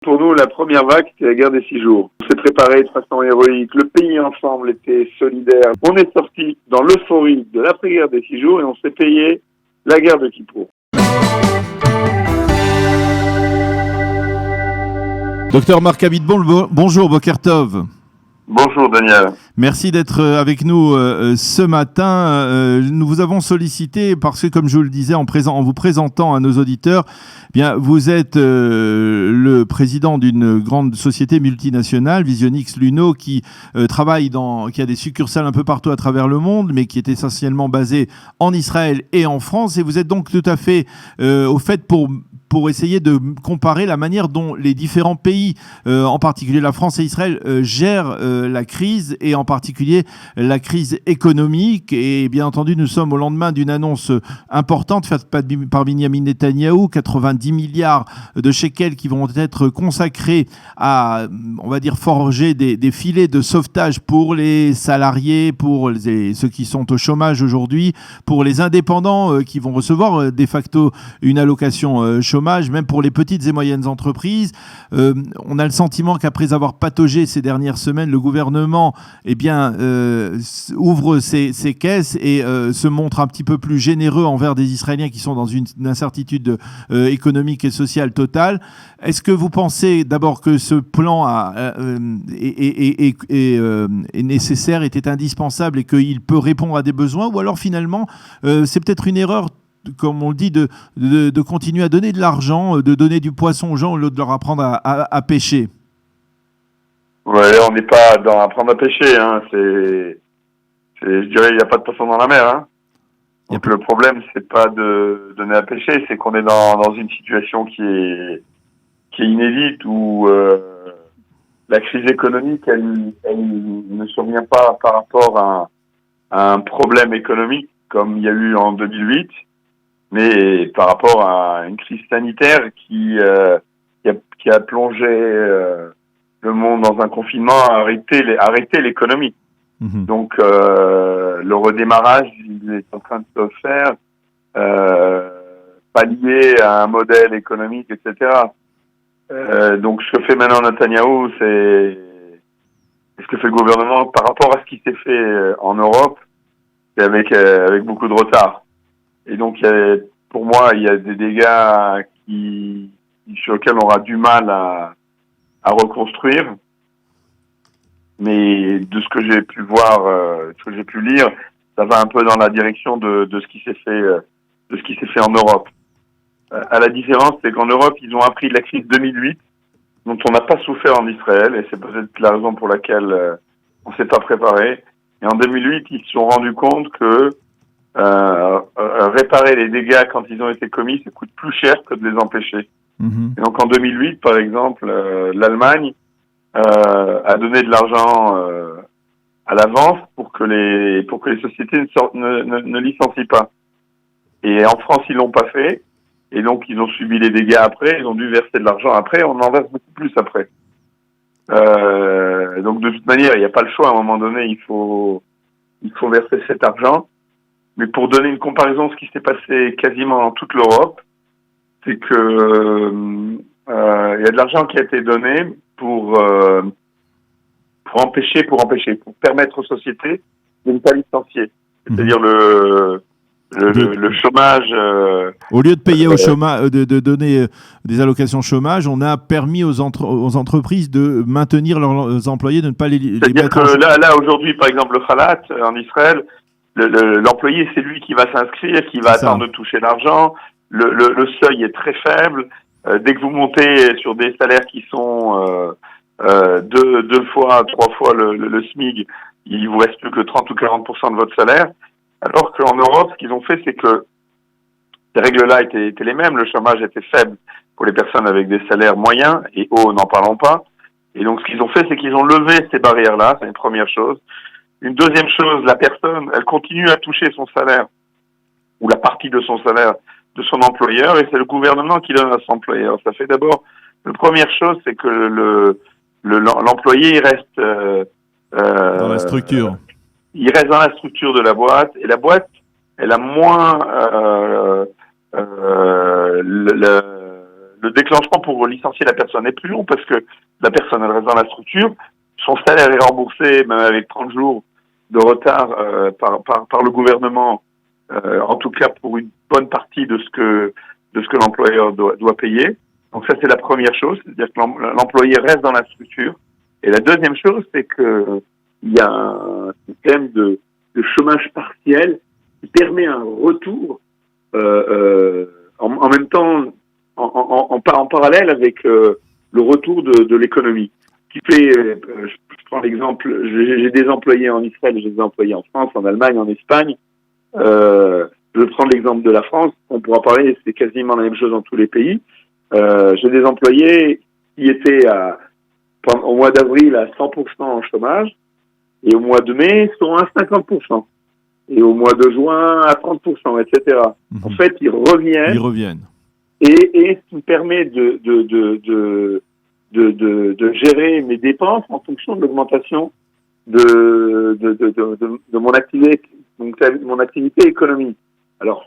Pour nous, la première vague, c'était la guerre des 6 jours. On s'est préparé de façon héroïque. Le pays ensemble était solidaire. On est sorti dans l'euphorie de l'après-guerre des 6 jours et on s'est payé la guerre de Kippour. Docteur Marc Abitbol, bonjour, Boker Tov. Bonjour Daniel. Merci d'être avec nous ce matin. Nous vous avons sollicité parce que, comme je vous le disais, en vous présentant à nos auditeurs, eh bien, vous êtes le président d'une grande société multinationale, Visionix Luno, qui travaille qui a des succursales un peu partout à travers le monde, mais qui est essentiellement basée en Israël et en France. Et vous êtes donc tout à fait au fait pour essayer de comparer la manière dont les différents pays, en particulier la France et Israël, gèrent la crise, et en particulier la crise économique. Et bien entendu, nous sommes au lendemain d'une annonce importante faite par Benyamin Netanyahou, 90 milliards de shekels qui vont être consacrés à, on va dire, forger des filets de sauvetage pour les salariés, pour ceux qui sont au chômage aujourd'hui, pour les indépendants qui vont recevoir de facto une allocation chômage, même pour les petites et moyennes entreprises. On a le sentiment qu'après avoir pataugé ces dernières semaines, le gouvernement ouvre ses caisses et se montre un petit peu plus généreux envers des Israéliens qui sont dans une incertitude économique et sociale totale. Est-ce que vous pensez d'abord que ce plan est nécessaire, était indispensable et qu'il peut répondre à des besoins, ou alors finalement c'est peut-être une erreur, comme on le dit, de continuer à donner de l'argent, de donner du poisson aux gens au lieu de leur apprendre à pêcher? Ouais, on n'est pas dans apprendre à pêcher, hein. Je dirais, il n'y a pas de poisson dans la mer, hein. Donc le problème, c'est pas de donner à pêcher, c'est qu'on est dans une situation qui est inédite, où la crise économique, elle ne survient pas par rapport à un problème économique comme il y a eu en 2008, mais par rapport à une crise sanitaire qui a plongé le monde dans un confinement, arrêté l'économie. Mmh. Donc le redémarrage, il est en train de se faire, pas lié à un modèle économique, etc. Donc ce que fait maintenant Netanyahou, c'est ce que fait le gouvernement par rapport à ce qui s'est fait en Europe, c'est avec beaucoup de retard. Et donc, pour moi, il y a des dégâts sur lesquels on aura du mal à reconstruire. Mais de ce que j'ai pu voir, ce que j'ai pu lire, ça va un peu dans la direction de ce qui s'est fait en Europe. À la différence, c'est qu'en Europe, ils ont appris de la crise 2008, dont on n'a pas souffert en Israël, et c'est peut-être la raison pour laquelle on s'est pas préparé. Et en 2008, ils se sont rendus compte que réparer les dégâts quand ils ont été commis, ça coûte plus cher que de les empêcher. Mmh. Et donc en 2008, par exemple, l'Allemagne a donné de l'argent à l'avance pour que les sociétés ne licencient pas. Et en France, ils l'ont pas fait, et donc ils ont subi les dégâts après. Ils ont dû verser de l'argent après. On en verse beaucoup plus après. Donc de toute manière, il n'y a pas le choix. À un moment donné, il faut verser cet argent. Mais pour donner une comparaison de ce qui s'est passé quasiment dans toute l'Europe, c'est que il y a de l'argent qui a été donné pour permettre aux sociétés de ne pas licencier. C'est-à-dire le chômage. Au lieu de payer au chômage, de donner des allocations chômage, on a permis aux entreprises de maintenir leurs employés, de ne pas les C'est-à-dire que là aujourd'hui, par exemple, le Khalat en Israël, l'employé, c'est lui qui va s'inscrire, qui va attendre de toucher l'argent. Le seuil est très faible. Dès que vous montez sur des salaires qui sont 2 fois, 3 fois le SMIC, il vous reste plus que 30 ou 40% de votre salaire. Alors qu'en Europe, ce qu'ils ont fait, c'est que ces règles-là étaient les mêmes. Le chômage était faible pour les personnes avec des salaires moyens et hauts, n'en parlons pas. Et donc, ce qu'ils ont fait, c'est qu'ils ont levé ces barrières-là. C'est une première chose. Une deuxième chose, la personne, elle continue à toucher son salaire, ou la partie de son salaire, de son employeur, et c'est le gouvernement qui donne à son employeur. Ça fait d'abord, la première chose, c'est que l'employé, il reste dans la structure. Il reste dans la structure de la boîte, et la boîte, elle a moins le déclenchement pour licencier la personne est plus long parce que la personne elle reste dans la structure, son salaire est remboursé même avec 30 jours de retard par le gouvernement, en tout cas pour une bonne partie de ce que l'employeur doit payer. Donc ça c'est la première chose, c'est-à-dire que l'employé reste dans la structure. Et la deuxième chose, c'est que il y a un système de chômage partiel qui permet un retour en même temps, en parallèle avec le retour de l'économie. Qui fait, je prends l'exemple, j'ai des employés en Israël, j'ai des employés en France, en Allemagne, en Espagne. Je prends l'exemple de la France, on pourra parler, c'est quasiment la même chose dans tous les pays. J'ai des employés qui étaient au mois d'avril à 100% en chômage, et au mois de mai sont à 50%, et au mois de juin à 30%, etc. En fait, ils reviennent. Et ce qui permet de gérer mes dépenses en fonction de l'augmentation de mon activité, donc mon activité économique. Alors,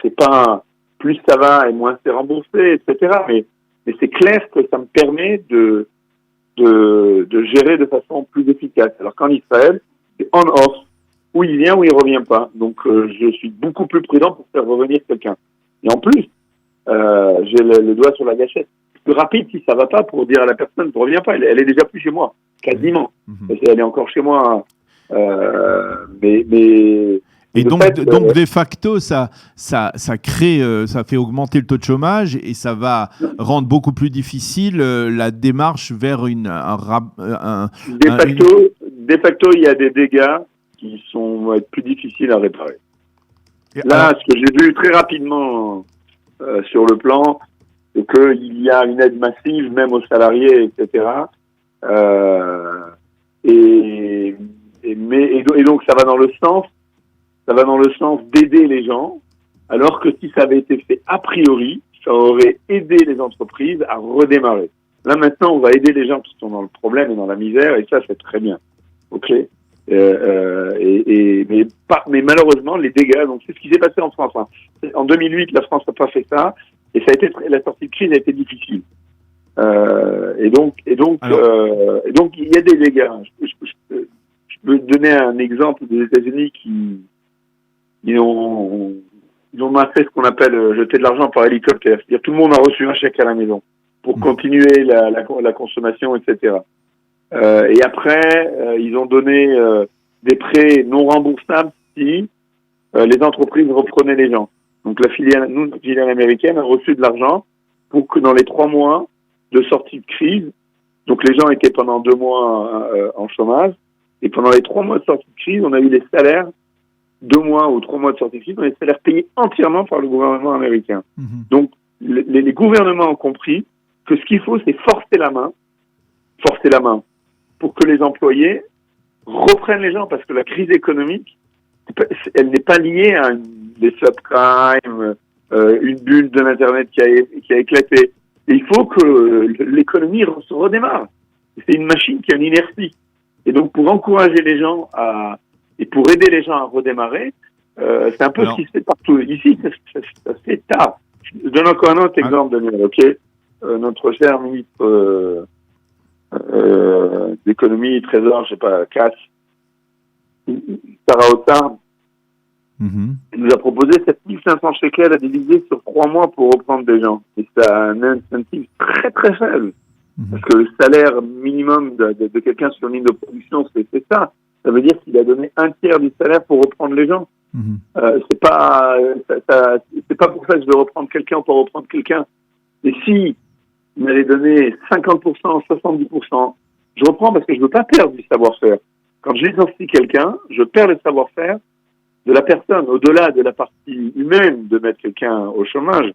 c'est pas plus ça va et moins c'est remboursé, etc. Mais c'est clair que ça me permet de gérer de façon plus efficace. Alors qu'en Israël, c'est on-off, où il vient, où il revient pas. Donc, je suis beaucoup plus prudent pour faire revenir quelqu'un. Et en plus, j'ai le doigt sur la gâchette. Plus rapide si ça va pas pour dire à la personne ne revient pas. Elle est déjà plus chez moi, quasiment. Elle est encore chez moi. Et donc de facto, ça crée, ça fait augmenter le taux de chômage et ça va rendre beaucoup plus difficile la démarche vers De facto, il y a des dégâts qui vont être plus difficiles à réparer. Là, ce que j'ai vu très rapidement sur le plan, c'est qu'il y a une aide massive, même aux salariés, etc. Et donc ça va dans le sens d'aider les gens, alors que si ça avait été fait a priori, ça aurait aidé les entreprises à redémarrer. Là maintenant, on va aider les gens qui sont dans le problème et dans la misère, et ça c'est très bien. Ok. Mais malheureusement, les dégâts. Donc c'est ce qui s'est passé en France. En 2008, la France n'a pas fait ça, et la sortie de crise a été difficile. Et donc, il y a des dégâts. Je peux donner un exemple des États-Unis ils ont fait ce qu'on appelle jeter de l'argent par hélicoptère. C'est-à-dire tout le monde a reçu un chèque à la maison pour continuer la consommation, etc. Et après, ils ont donné des prêts non remboursables si les entreprises reprenaient les gens. Donc la filiale américaine a reçu de l'argent pour que dans les 3 mois de sortie de crise, donc les gens étaient pendant 2 mois en chômage, et pendant les 3 mois de sortie de crise, on a eu les salaires 2 mois ou 3 mois de sortie de crise, on a eu les salaires payés entièrement par le gouvernement américain. Donc les gouvernements ont compris que ce qu'il faut, c'est forcer la main pour que les employés reprennent les gens, parce que la crise économique, elle n'est pas liée à des subprimes, une bulle de l'Internet qui a éclaté. Et il faut que l'économie se redémarre. C'est une machine qui a une inertie. Et donc, pour encourager les gens et pour aider les gens à redémarrer, c'est un peu ce qui se fait partout. Ici, ça se fait tard. Je donne encore un autre exemple, Daniel, ok? Notre cher ministre d'économie, trésor, je sais pas, Katz, Sarah Otar, nous a proposé 7500 shekels à diviser sur 3 mois pour reprendre des gens. Et ça a un incentive très très faible. Parce que le salaire minimum de quelqu'un sur une ligne de production, c'est ça. Ça veut dire qu'il a donné 1/3 du salaire pour reprendre les gens. C'est pas pour ça que je veux reprendre quelqu'un ou pas reprendre quelqu'un. Et si il m'allait donner 50%, 70%, je reprends parce que je veux pas perdre du savoir-faire. Quand je licencie quelqu'un, je perds le savoir-faire de la personne, au-delà de la partie humaine de mettre quelqu'un au chômage.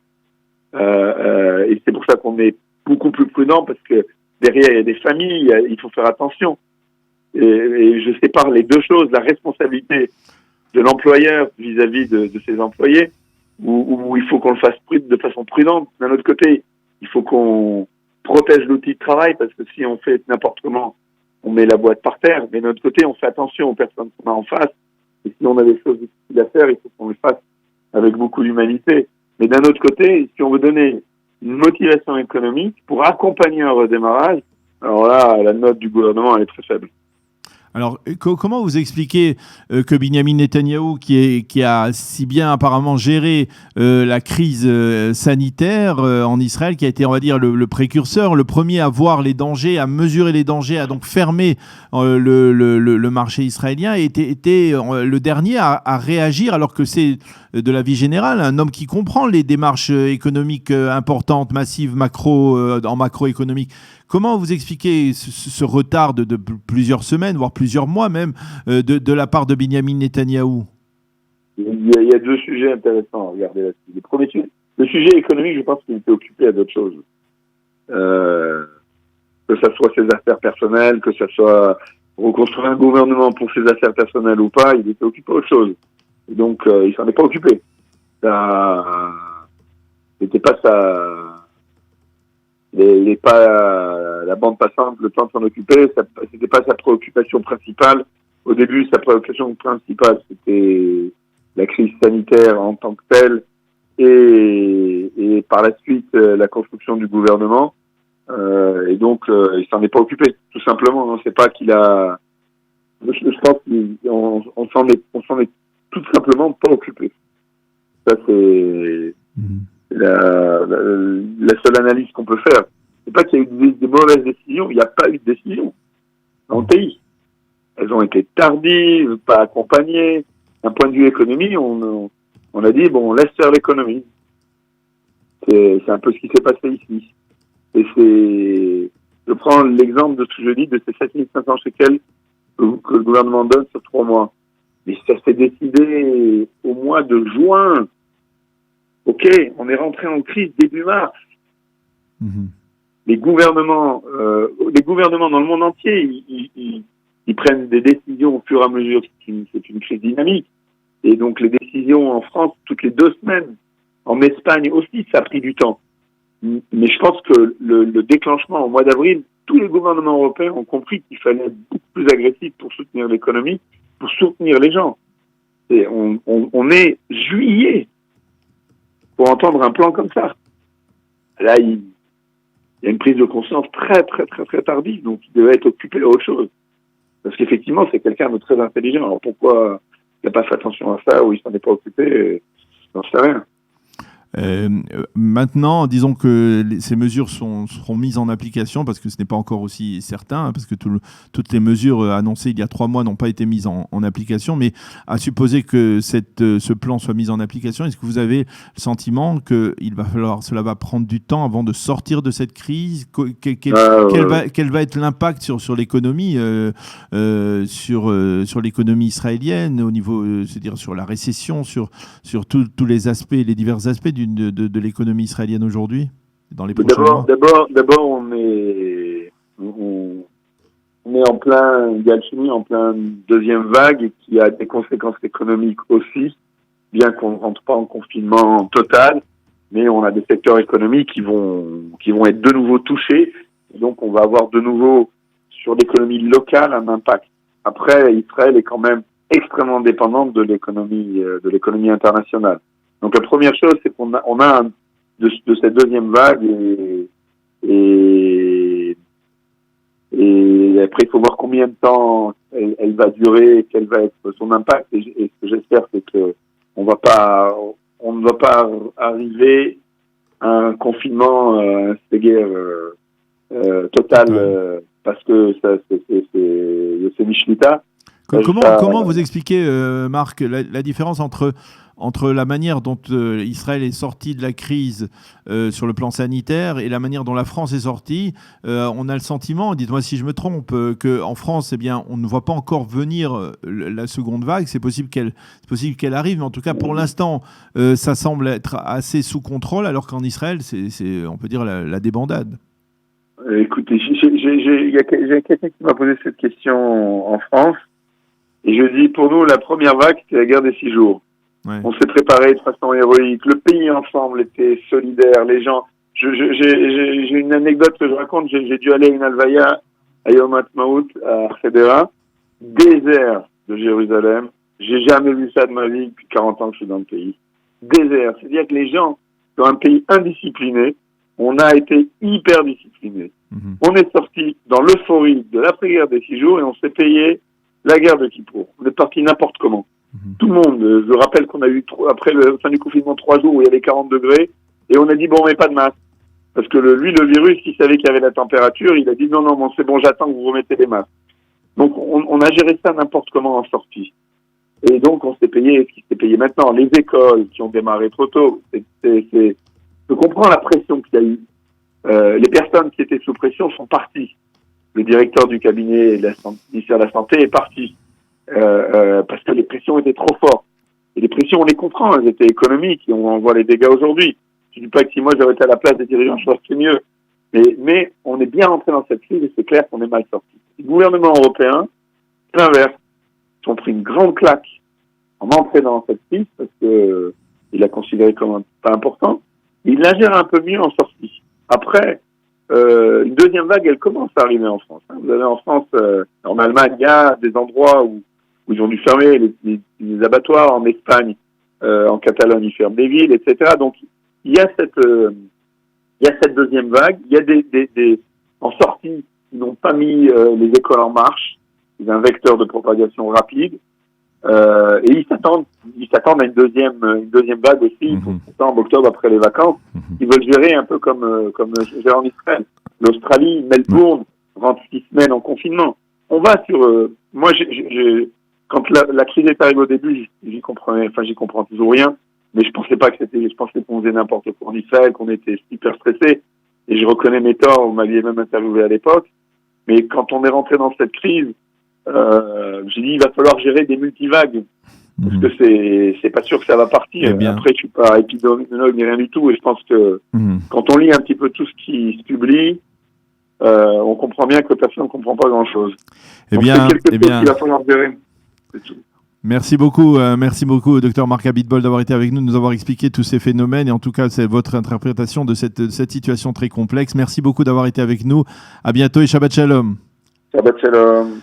Et c'est pour ça qu'on est beaucoup plus prudent, parce que derrière, il y a des familles, il faut faire attention. Et je sépare les deux choses, la responsabilité de l'employeur vis-à-vis de ses employés, où il faut qu'on le fasse de façon prudente. D'un autre côté, il faut qu'on protège l'outil de travail, parce que si on fait n'importe comment, on met la boîte par terre. Mais d'un autre côté, on fait attention aux personnes qu'on a en face. Et si on a des choses difficiles à faire, il faut qu'on le fasse avec beaucoup d'humanité. Mais d'un autre côté, si on veut donner une motivation économique pour accompagner un redémarrage, alors là, la note du gouvernement elle est très faible. Alors, comment vous expliquez que Benyamin Netanyahou, qui a si bien apparemment géré la crise sanitaire en Israël, qui a été, on va dire, le précurseur, le premier à voir les dangers, à mesurer les dangers, à donc fermer le marché israélien, était le dernier à réagir, alors que c'est de la vie générale un homme qui comprend les démarches économiques importantes, massives, en macroéconomique. Comment vous expliquez ce retard de plusieurs semaines, voire plusieurs mois même, de la part de Benyamin Netanyahou? Il y a deux sujets intéressants à regarder là-dessus. Le premier sujet, le sujet économique, je pense qu'il était occupé à d'autres choses. Que ça soit ses affaires personnelles, que ça soit reconstruire un gouvernement pour ses affaires personnelles ou pas, il était occupé à autre chose. Et donc, il s'en est pas occupé. C'était pas il n'est pas la bande passante, le temps de s'en occuper, c'était pas sa préoccupation principale. Au début, sa préoccupation principale, c'était la crise sanitaire en tant que telle et par la suite, la construction du gouvernement. Et donc, il s'en est pas occupé, tout simplement. Hein. C'est pas qu'il a... Je pense qu'on s'en est tout simplement pas occupé. Ça, c'est... La seule analyse qu'on peut faire, c'est pas qu'il y a eu des mauvaises décisions, il n'y a pas eu de décision dans le pays. Elles ont été tardives, pas accompagnées. D'un point de vue économie, on a dit, bon, on laisse faire l'économie. C'est un peu ce qui s'est passé ici. Et je prends l'exemple de ce que je dis, de ces 7500 shekels que le gouvernement donne sur 3 mois. Mais ça s'est décidé au mois de juin. Ok, on est rentré en crise début mars. Les gouvernements dans le monde entier, ils prennent des décisions au fur et à mesure. C'est une crise dynamique. Et donc les décisions en France toutes les 2 semaines. En Espagne aussi, ça a pris du temps. Mais je pense que le déclenchement au mois d'avril, tous les gouvernements européens ont compris qu'il fallait être beaucoup plus agressif pour soutenir l'économie, pour soutenir les gens. Et on est juillet pour entendre un plan comme ça. Là, il y a une prise de conscience très, très, très, très tardive, donc il devait être occupé à autre chose. Parce qu'effectivement, c'est quelqu'un de très intelligent. Alors pourquoi il n'a pas fait attention à ça ou il s'en est pas occupé, j'en sais rien. Maintenant, disons que ces mesures seront mises en application, parce que ce n'est pas encore aussi certain, parce que toutes les mesures annoncées il y a 3 mois n'ont pas été mises en application, mais à supposer que ce plan soit mis en application, est-ce que vous avez le sentiment que cela va prendre du temps avant de sortir de cette crise? Quel va être l'impact sur l'économie, sur l'économie israélienne, au niveau, c'est-à-dire sur la récession, sur tous les aspects, les divers aspects de l'économie israélienne aujourd'hui, dans les prochains mois? D'abord, on est en plein Galchini, en plein deuxième vague, qui a des conséquences économiques aussi, bien qu'on ne rentre pas en confinement total, mais on a des secteurs économiques qui vont être de nouveau touchés, et donc on va avoir de nouveau sur l'économie locale un impact. Après, Israël est quand même extrêmement dépendante de l'économie internationale. Donc la première chose, c'est qu'on a de cette deuxième vague et après il faut voir combien de temps elle va durer, quel va être son impact. Et ce que j'espère, c'est que on ne va pas arriver à un confinement, c'est guerre total, parce que ça c'est Mishlita. Comment vous expliquez, Marc, la différence entre la manière dont Israël est sorti de la crise sur le plan sanitaire et la manière dont la France est sortie? On a le sentiment, dites-moi si je me trompe, qu'en France, eh bien, on ne voit pas encore venir la seconde vague. C'est possible qu'elle arrive, mais en tout cas, pour l'instant, ça semble être assez sous contrôle, alors qu'en Israël, c'est on peut dire, la débandade. Écoutez, j'ai quelqu'un qui m'a posé cette question en France, et je dis, pour nous, la première vague, c'était la guerre des 6 jours. Ouais. On s'est préparé de façon héroïque. Le pays ensemble était solidaire. Les gens. J'ai une anecdote que je raconte. J'ai dû aller à une alvaya à Yom Ha'atzmaut à Hedera, désert de Jérusalem. J'ai jamais vu ça de ma vie depuis 40 ans que je suis dans le pays. Désert. C'est-à-dire que les gens, dans un pays indiscipliné, on a été hyper disciplinés. On est sorti dans l'euphorie de l'après-guerre des 6 jours et on s'est payé la guerre de Kippour. On est parti n'importe comment. Tout le monde, je rappelle qu'on a eu, après le fin du confinement, 3 jours où il y avait 40 degrés, et on a dit, bon, on met pas de masque. Parce que lui, le virus, il savait qu'il y avait la température, il a dit, non, bon, c'est bon, j'attends que vous remettez les masques. Donc, on a géré ça n'importe comment en sortie. Et donc, on s'est payé ce qui s'est payé maintenant. Les écoles qui ont démarré trop tôt, je comprends la pression qu'il y a eu. Les personnes qui étaient sous pression sont parties. Le directeur du cabinet du ministère de la Santé est parti. Parce que les pressions étaient trop fortes. Et les pressions, on les comprend, elles étaient économiques, et on en voit les dégâts aujourd'hui. Je dis pas que si moi j'avais été à la place des dirigeants, je ferais mieux. Mais on est bien rentré dans cette crise et c'est clair qu'on est mal sorti. Le gouvernement européen, c'est l'inverse. Ils ont pris une grande claque en entrée dans cette crise parce que il l'a considéré comme pas important. Il la gère un peu mieux en sortie. Après, une deuxième vague, elle commence à arriver en France. Vous avez en France, en Allemagne, il y a des endroits où ils ont dû fermer les abattoirs. En Espagne, en Catalogne, ils ferment des villes, etc. Donc, il y a cette deuxième vague. Il y a des en sortie, ils n'ont pas mis les écoles en marche. C'est un vecteur de propagation rapide. Et ils s'attendent à une deuxième vague aussi, pour septembre, octobre, après les vacances. Ils veulent gérer un peu comme gère en Israël. L'Australie, Melbourne, rentre 6 semaines en confinement. On va sur, moi, quand la crise est arrivée au début, j'y comprends toujours rien, mais je pensais qu'on faisait n'importe quoi en Israël, qu'on était super stressé, et je reconnais mes torts, vous m'aviez même interviewé à l'époque, mais quand on est rentré dans cette crise, j'ai dit, il va falloir gérer des multivagues, parce que c'est pas sûr que ça va partir. Après, je suis pas épidémiologue ni rien du tout, et je pense que quand on lit un petit peu tout ce qui se publie, on comprend bien que personne ne comprend pas grand-chose. C'est quelque chose qu'il va falloir gérer. C'est tout. Merci beaucoup, Dr Marc Abitbol, d'avoir été avec nous, de nous avoir expliqué tous ces phénomènes, et en tout cas, c'est votre interprétation de cette situation très complexe. Merci beaucoup d'avoir été avec nous. À bientôt et Shabbat Shalom. Shabbat Shalom.